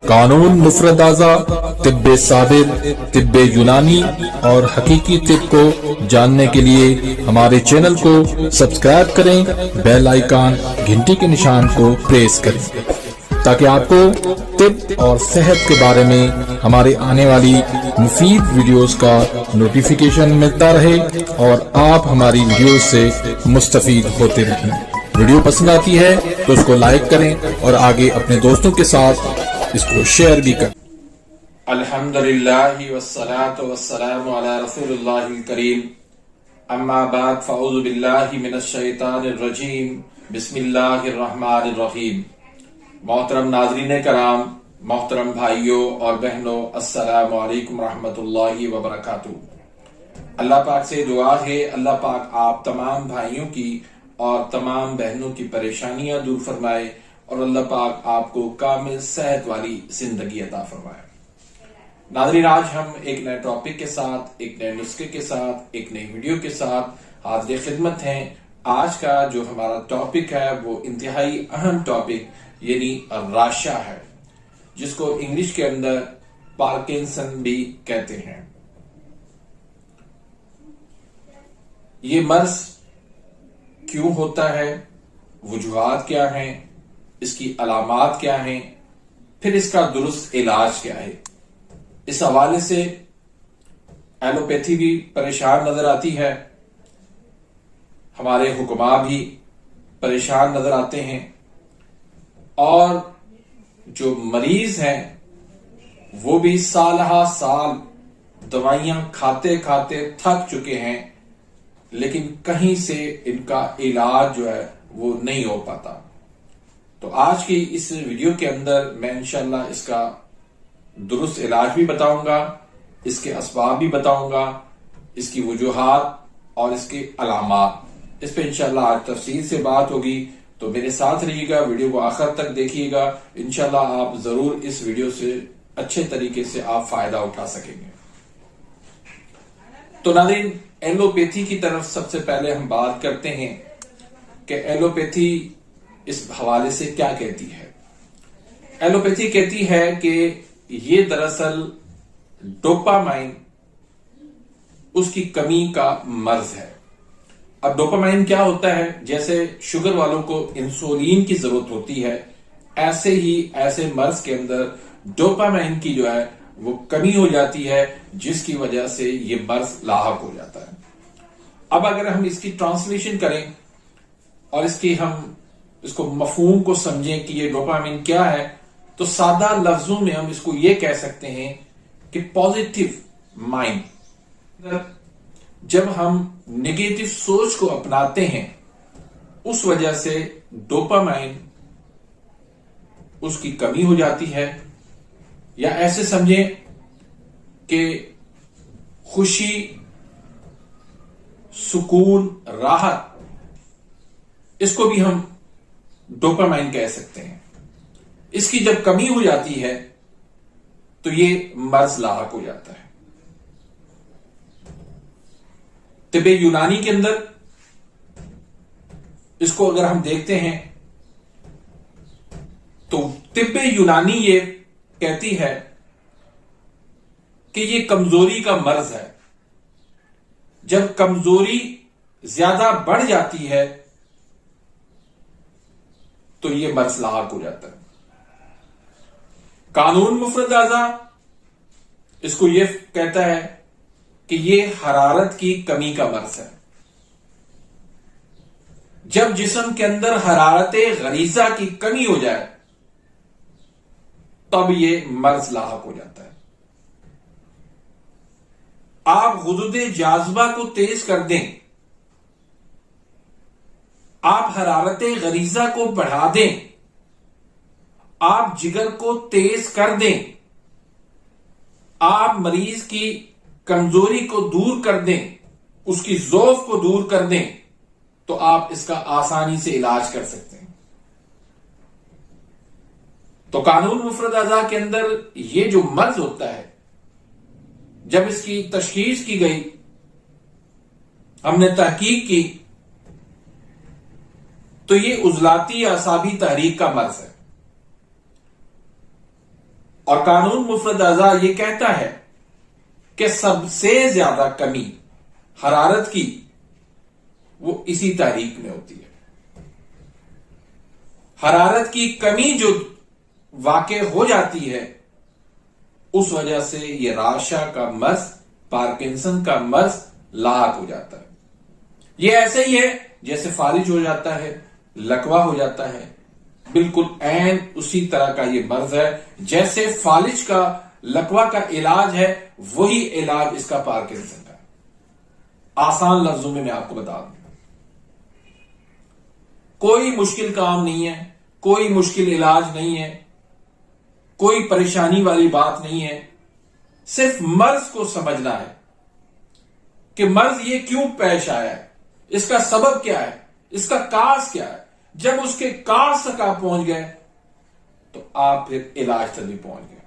قانون مفرد اعضاء، طب ثابت، طب یونانی اور حقیقی طب کو جاننے کے لیے ہمارے چینل کو سبسکرائب کریں، بیل آئیکن گھنٹی کے نشان کو پریس کریں تاکہ آپ کو طب اور صحت کے بارے میں ہمارے آنے والی مفید ویڈیوز کا نوٹیفیکیشن ملتا رہے اور آپ ہماری ویڈیوز سے مستفید ہوتے رہیں۔ ویڈیو پسند آتی ہے تو اس کو لائک کریں اور آگے اپنے دوستوں کے ساتھ اس کو شیئر بھی کریں۔ الحمدللہ والصلاة والسلام علی رسول اللہ الکریم، اما بعد فاعوذ باللہ من الشیطان الرجیم، بسم اللہ الرحمن الرحیم۔ محترم ناظرین کرام، محترم بھائیوں اور بہنوں، السلام علیکم ورحمۃ اللہ وبرکاتہ۔ اللہ پاک سے دعا ہے اللہ پاک آپ تمام بھائیوں کی اور تمام بہنوں کی پریشانیاں دور فرمائے اور اللہ پاک آپ کو کامل صحت والی زندگی عطا فرمائے۔ ناظرین، آج ہم ایک نئے ٹاپک کے ساتھ، ایک نئے نسخے کے ساتھ، ایک نئی ویڈیو کے ساتھ حاضر خدمت ہیں۔ آج کا جو ہمارا ٹاپک ہے وہ انتہائی اہم ٹاپک یعنی راشا ہے، جس کو انگلش کے اندر پارکنسن بھی کہتے ہیں۔ یہ مرض کیوں ہوتا ہے، وجوہات کیا ہیں، اس کی علامات کیا ہیں، پھر اس کا درست علاج کیا ہے، اس حوالے سے ایلوپیتھی بھی پریشان نظر آتی ہے، ہمارے حکماء بھی پریشان نظر آتے ہیں، اور جو مریض ہیں وہ بھی سالہ سال دوائیاں کھاتے کھاتے تھک چکے ہیں، لیکن کہیں سے ان کا علاج جو ہے وہ نہیں ہو پاتا۔ تو آج کی اس ویڈیو کے اندر میں انشاءاللہ اس کا درست علاج بھی بتاؤں گا، اس کے اسباب بھی بتاؤں گا، اس کی وجوہات اور اس کے علامات، اس پہ انشاءاللہ آج تفصیل سے بات ہوگی۔ تو میرے ساتھ رہیے گا، ویڈیو کو آخر تک دیکھیے گا، انشاءاللہ آپ ضرور اس ویڈیو سے اچھے طریقے سے آپ فائدہ اٹھا سکیں گے۔ تو ناظرین، ایلوپیتھی کی طرف سب سے پہلے ہم بات کرتے ہیں کہ ایلوپیتھی اس حوالے سے کیا کہتی ہے۔ ایلوپیتھی کہتی ہے کہ یہ دراصل ڈوپامائن اس کی کمی کا مرض ہے۔ اب ڈوپامائن کیا ہوتا ہے؟ جیسے شوگر والوں کو انسولین کی ضرورت ہوتی ہے، ایسے ہی ایسے مرض کے اندر ڈوپامائن کی جو ہے وہ کمی ہو جاتی ہے، جس کی وجہ سے یہ مرض لاحق ہو جاتا ہے۔ اب اگر ہم اس کی ٹرانسلیشن کریں اور اس کو مفہوم کو سمجھیں کہ یہ ڈوپامین کیا ہے، تو سادہ لفظوں میں ہم اس کو یہ کہہ سکتے ہیں کہ پازیٹیو مائنڈ، جب ہم نیگیٹو سوچ کو اپناتے ہیں اس وجہ سے ڈوپامائن اس کی کمی ہو جاتی ہے، یا ایسے سمجھیں کہ خوشی، سکون، راحت، اس کو بھی ہم ڈوپامائن کہہ سکتے ہیں۔ اس کی جب کمی ہو جاتی ہے تو یہ مرض لاحق ہو جاتا ہے۔ طب یونانی کے اندر اس کو اگر ہم دیکھتے ہیں تو طب یونانی یہ کہتی ہے کہ یہ کمزوری کا مرض ہے۔ جب کمزوری زیادہ بڑھ جاتی ہے تو یہ مرض لاحق ہو جاتا ہے۔ قانون مفرد اعضاء اس کو یہ کہتا ہے کہ یہ حرارت کی کمی کا مرض ہے۔ جب جسم کے اندر حرارت غریزہ کی کمی ہو جائے تب یہ مرض لاحق ہو جاتا ہے۔ آپ غدود جاذبہ کو تیز کر دیں، آپ حرارت غریزہ کو بڑھا دیں، آپ جگر کو تیز کر دیں، آپ مریض کی کمزوری کو دور کر دیں، اس کی ضعف کو دور کر دیں، تو آپ اس کا آسانی سے علاج کر سکتے ہیں۔ تو قانون مفرد اعضاء کے اندر یہ جو مرض ہوتا ہے، جب اس کی تشخیص کی گئی، ہم نے تحقیق کی، تو یہ عضلاتی اعصابی تحریک کا مرض ہے۔ اور قانون مفرد اعضاء یہ کہتا ہے کہ سب سے زیادہ کمی حرارت کی وہ اسی تحریک میں ہوتی ہے. حرارت کی کمی جو واقع ہو جاتی ہے اس وجہ سے یہ راشا کا مرض، پارکنسن کا مرض لاحق ہو جاتا ہے. یہ ایسے ہی ہے جیسے فالج ہو جاتا ہے، لکوا ہو جاتا ہے. بالکل عین اسی طرح کا یہ مرض ہے. جیسے فالج کا، لکوا کا علاج ہے، وہی علاج اس کا پارکنسن کا. آسان لفظوں میں آپ کو بتا دوں، کوئی مشکل کام نہیں ہے، کوئی مشکل علاج نہیں ہے، کوئی پریشانی والی بات نہیں ہے. صرف مرض کو سمجھنا ہے کہ مرض یہ کیوں پیش آیا ہے، اس کا سبب کیا ہے، اس کا کاز کیا ہے. جب اس کے کاز تک آپ پہنچ گئے تو آپ پھر علاج تک بھی پہنچ گئے.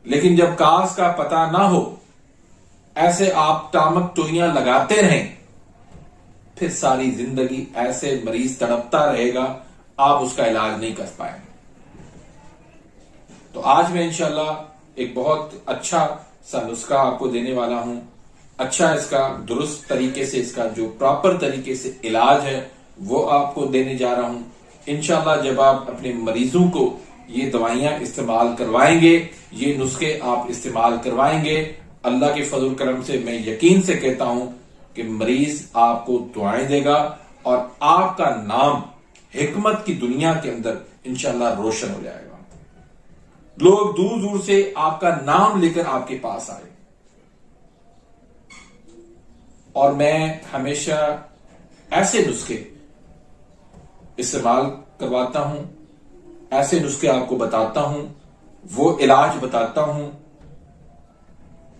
لیکن جب کاز کا پتہ نہ ہو، ایسے آپ ٹامک ٹوئیاں لگاتے رہیں، پھر ساری زندگی ایسے مریض تڑپتا رہے گا، آپ اس کا علاج نہیں کر پائیں گے. تو آج میں انشاءاللہ ایک بہت اچھا سا نسخہ آپ کو دینے والا ہوں. اچھا، اس کا درست طریقے سے، اس کا جو پراپر طریقے سے علاج ہے وہ آپ کو دینے جا رہا ہوں. انشاءاللہ جب آپ اپنے مریضوں کو یہ دوائیاں استعمال کروائیں گے، یہ نسخے آپ استعمال کروائیں گے، اللہ کے فضل و کرم سے میں یقین سے کہتا ہوں کہ مریض آپ کو دعائیں دے گا اور آپ کا نام حکمت کی دنیا کے اندر انشاءاللہ روشن ہو جائے گا. لوگ دور دور سے آپ کا نام لے کر آپ کے پاس آئے. اور میں ہمیشہ ایسے نسخے استعمال کرواتا ہوں، ایسے نسخے آپ کو بتاتا ہوں، وہ علاج بتاتا ہوں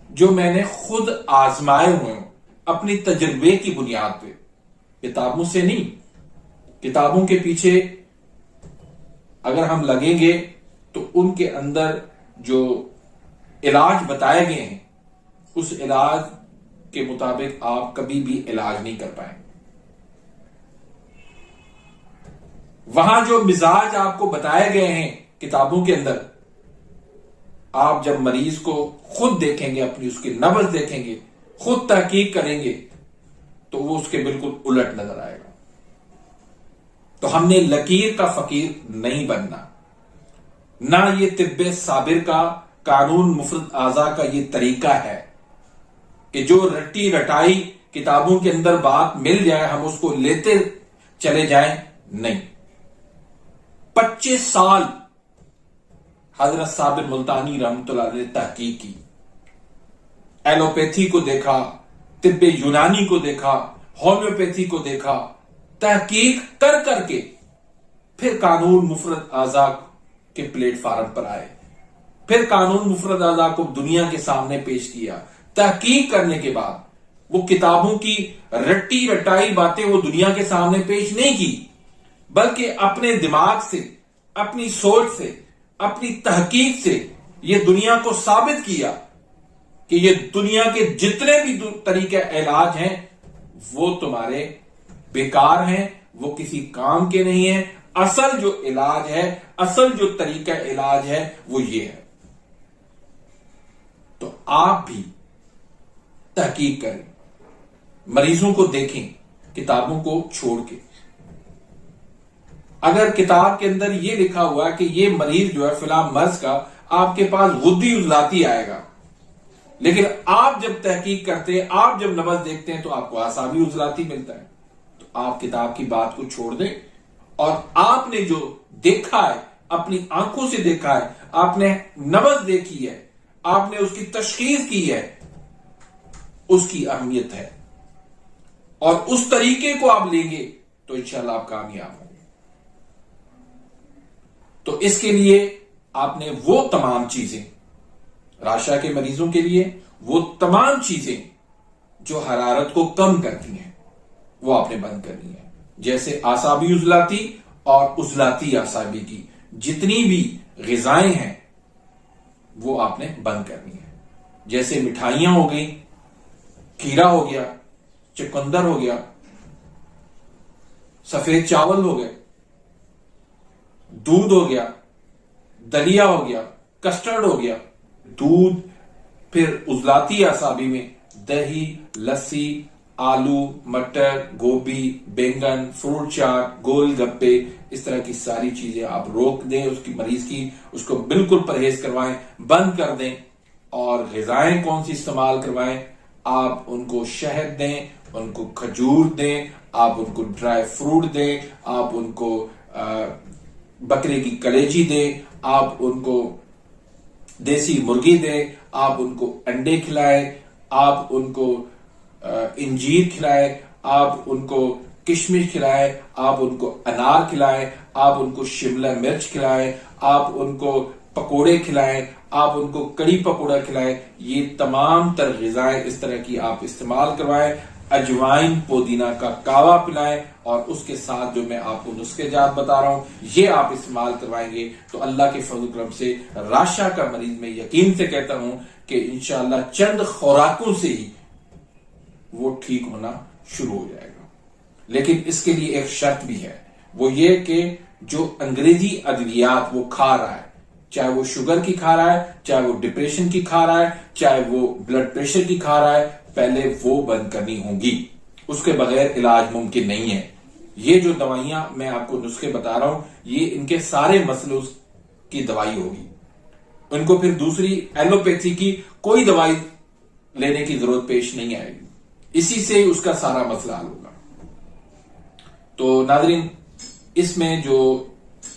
جو میں نے خود آزمائے ہوئے ہوں اپنی تجربے کی بنیاد پہ، کتابوں سے نہیں. کتابوں کے پیچھے اگر ہم لگیں گے تو ان کے اندر جو علاج بتائے گئے ہیں اس علاج کے مطابق آپ کبھی بھی علاج نہیں کر پائیں. وہاں جو مزاج آپ کو بتائے گئے ہیں کتابوں کے اندر، آپ جب مریض کو خود دیکھیں گے، اپنی اس کی نبض دیکھیں گے، خود تحقیق کریں گے تو وہ اس کے بالکل الٹ نظر آئے گا. تو ہم نے لکیر کا فقیر نہیں بننا، نہ یہ طب صابر کا، قانون مفرد اعضاء کا یہ طریقہ ہے کہ جو رٹی رٹائی کتابوں کے اندر بات مل جائے ہم اس کو لیتے چلے جائیں. نہیں، 25 سال حضرت صابر ملتانی رحمۃ اللہ علیہ تحقیق کی، ایلوپیتھی کو دیکھا، طب یونانی کو دیکھا، ہومیوپیتھی کو دیکھا، تحقیق کر کر کے پھر قانون مفرد اعضاء کے پلیٹ فارم پر آئے، پھر قانون مفرد اعضاء کو دنیا کے سامنے پیش کیا. تحقیق کرنے کے بعد وہ کتابوں کی رٹی رٹائی باتیں وہ دنیا کے سامنے پیش نہیں کی، بلکہ اپنے دماغ سے، اپنی سوچ سے، اپنی تحقیق سے یہ دنیا کو ثابت کیا کہ یہ دنیا کے جتنے بھی طریقے علاج ہیں وہ تمہارے بیکار ہیں، وہ کسی کام کے نہیں ہیں. اصل جو علاج ہے، اصل جو طریقہ علاج ہے وہ یہ ہے. تو آپ بھی تحقیق کریں، مریضوں کو دیکھیں کتابوں کو چھوڑ کے. اگر کتاب کے اندر یہ لکھا ہوا ہے کہ یہ مریض جو ہے فلاں مرض کا آپ کے پاس غدی عضلاتی آئے گا، لیکن آپ جب تحقیق کرتے ہیں، آپ جب نبض دیکھتے ہیں تو آپ کو اعصابی عضلاتی ملتا ہے. تو آپ کتاب کی بات کو چھوڑ دیں اور آپ نے جو دیکھا ہے، اپنی آنکھوں سے دیکھا ہے، آپ نے نبض دیکھی ہے، آپ نے اس کی تشخیص کی ہے، اس کی اہمیت ہے، اور اس طریقے کو آپ لیں گے تو انشاءاللہ آپ کامیاب ہوں گے. تو اس کے لیے آپ نے وہ تمام چیزیں، راشا کے مریضوں کے لیے وہ تمام چیزیں جو حرارت کو کم کرتی ہیں وہ آپ نے بند کرنی ہے. جیسے اعصابی عضلاتی اور عضلاتی اعصابی کی جتنی بھی غذائیں ہیں وہ آپ نے بند کرنی ہے. جیسے مٹھائیاں ہو گئی، کھیرا ہو گیا، چقندر ہو گیا، سفید چاول ہو گئے، دودھ ہو گیا، دلیا ہو گیا، کسٹرڈ ہو گیا، دودھ، پھر عضلاتی اعصابی میں دہی، لسی، آلو، مٹر، گوبھی، بینگن، فروٹ چاٹ، گول گپے، اس طرح کی ساری چیزیں آپ روک دیں، اس کی مریض کی اس کو بالکل پرہیز کروائیں، بند کر دیں. اور غذائیں کون سی استعمال کروائیں؟ آپ ان کو شہد دیں، ان کو کھجور دیں، آپ ان کو ڈرائی فروٹ دیں، آپ ان کو بکرے کی کلیجی دیں، آپ ان کو دیسی مرغی دیں، آپ ان کو انڈے کھلائیں، آپ ان کو انجیر کھلائیں، آپ ان کو کشمش کھلائیں، آپ ان کو انار کھلائیں، آپ ان کو شملہ مرچ کھلائیں، آپ ان کو پکوڑے کھلائیں، آپ ان کو کڑی پکوڑا کھلائیں. یہ تمام تر غذائیں اس طرح کی آپ استعمال کروائیں. اجوائن پودینہ کا کاوا پلائیں، اور اس کے ساتھ جو میں آپ کو نسخے جات بتا رہا ہوں یہ آپ استعمال کروائیں گے تو اللہ کے فضل و کرم سے راشا کا مریض میں یقین سے کہتا ہوں کہ انشاءاللہ چند خوراکوں سے ہی وہ ٹھیک ہونا شروع ہو جائے گا. لیکن اس کے لیے ایک شرط بھی ہے، وہ یہ کہ جو انگریزی ادویات وہ کھا رہا ہے، چاہے وہ شوگر کی کھا رہا ہے، چاہے وہ ڈپریشن کی کھا رہا ہے، چاہے وہ بلڈ پریشر کی کھا رہا ہے، پہلے وہ بند کرنی ہوں گی. اس کے بغیر علاج ممکن نہیں ہے. یہ جو دوائیاں میں آپ کو نسخے بتا رہا ہوں یہ ان کے سارے مسئلوں کی دوائی ہوگی. ان کو پھر دوسری ایلوپیتھی کی کوئی دوائی لینے کی ضرورت پیش نہیں آئے گی، اسی سے اس کا سارا مسئلہ حل ہوگا. تو ناظرین، اس میں جو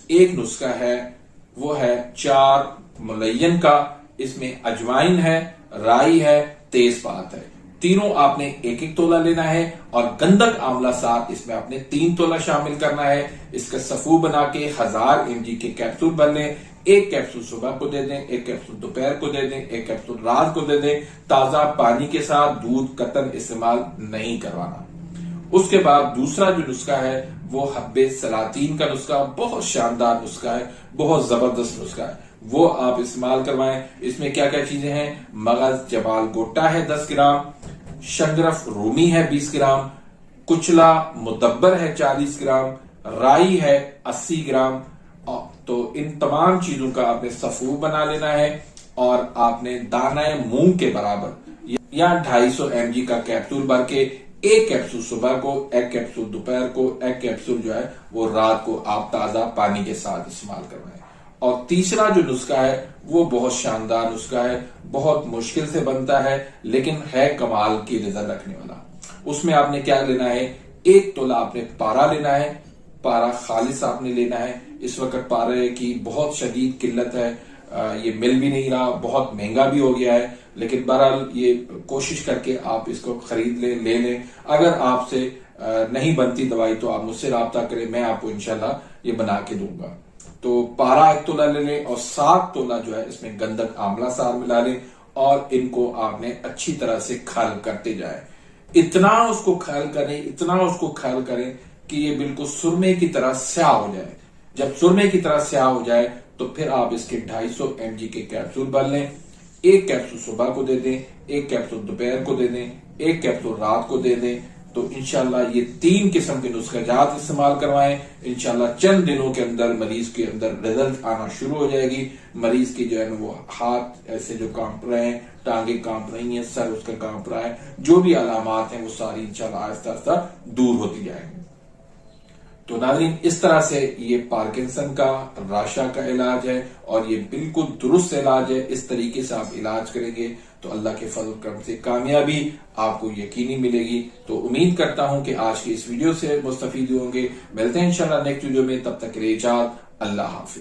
ایک نسخہ ہے وہ ہے 4 ملین کا. اس میں اجوائن ہے، رائی ہے، تیز پات ہے. تینوں آپ نے 1-1 تولہ لینا ہے، اور گندک آملہ ساتھ اس میں آپ نے 3 تولہ شامل کرنا ہے. اس کا صفو بنا کے 1000 mg کے کیپسول بن لیں. 1 کیپسول صبح کو دے دیں، 1 کیپسول دوپہر کو دے دیں، 1 کیپسول رات کو دے دیں. تازہ پانی کے ساتھ دودھ قطعاً استعمال نہیں کروانا. اس کے بعد دوسرا جو نسخہ ہے وہ حب سلاطین کا نسخہ، بہت شاندار نسخہ ہے، بہت زبردست نسخہ ہے، وہ آپ استعمال کروائیں. اس میں کیا کیا چیزیں ہیں؟ مغز جبال گوٹا ہے 10 گرام، شنگرف رومی ہے 20 گرام، کچلا مدبر ہے 40 گرام، رائی ہے 80 گرام. تو ان تمام چیزوں کا آپ نے صفو بنا لینا ہے، اور آپ نے دانہ مونگ کے برابر یا 250 mg کا کیپسول بھر کے 1 کیپسول صبح کو، 1 کیپسول دوپہر کو، 1 کیپسول جو ہے وہ رات کو آپ تازہ پانی کے ساتھ استعمال کروائیں. اور تیسرا جو نسخہ ہے وہ بہت شاندار نسخہ ہے، بہت مشکل سے بنتا ہے لیکن ہے کمال کی رزلٹ رکھنے والا. اس میں آپ نے کیا لینا ہے؟ 1 تولہ آپ نے پارا لینا ہے، پارا خالص آپ نے لینا ہے. اس وقت پارے کی بہت شدید قلت ہے، یہ مل بھی نہیں رہا، بہت مہنگا بھی ہو گیا ہے، لیکن بہرحال یہ کوشش کر کے آپ اس کو خرید لے لیں. اگر آپ سے نہیں بنتی دوائی تو آپ مجھ سے رابطہ کریں، میں آپ کو انشاءاللہ یہ بنا کے دوں گا. تو پارا 1 تولہ لے لیں، اور 7 تولہ جو ہے اس میں گندک آملہ سار ملا لیں، اور ان کو آپ نے اچھی طرح سے کھل کرتے جائیں. اتنا اس کو کھل کریں، اتنا اس کو کھل کریں کہ یہ بالکل سرمے کی طرح سیاہ ہو جائے. جب سرمے کی طرح سیاہ ہو جائے تو پھر آپ اس کے 250 mg کے کیپسول بن لیں. 1 کیپسول صبح کو دے دیں، 1 کیپسول دوپہر کو دے دیں، 1 کیپسول رات کو دے دیں. تو انشاءاللہ یہ 3 قسم کے نسخہ جات استعمال کروائیں. انشاءاللہ چند دنوں کے اندر مریض کے اندر رزلٹ آنا شروع ہو جائے گی. مریض کی جو ہے وہ ہاتھ ایسے جو کانپ رہے ہیں، ٹانگیں کانپ رہی ہیں، سر اس کا کانپ رہا ہے، جو بھی علامات ہیں وہ ساری انشاءاللہ آہستہ آہستہ دور ہوتی جائیں گی. تو ناظرین، اس طرح سے یہ پارکنسن کا، راشا کا علاج ہے، اور یہ بالکل درست علاج ہے. اس طریقے سے آپ علاج کریں گے تو اللہ کے فضل و کرم سے کامیابی آپ کو یقینی ملے گی. تو امید کرتا ہوں کہ آج کی اس ویڈیو سے مستفید ہوں گے. ملتے ہیں انشاءاللہ نیکسٹ ویڈیو میں، تب تک کے لیے اجازت. اللہ حافظ.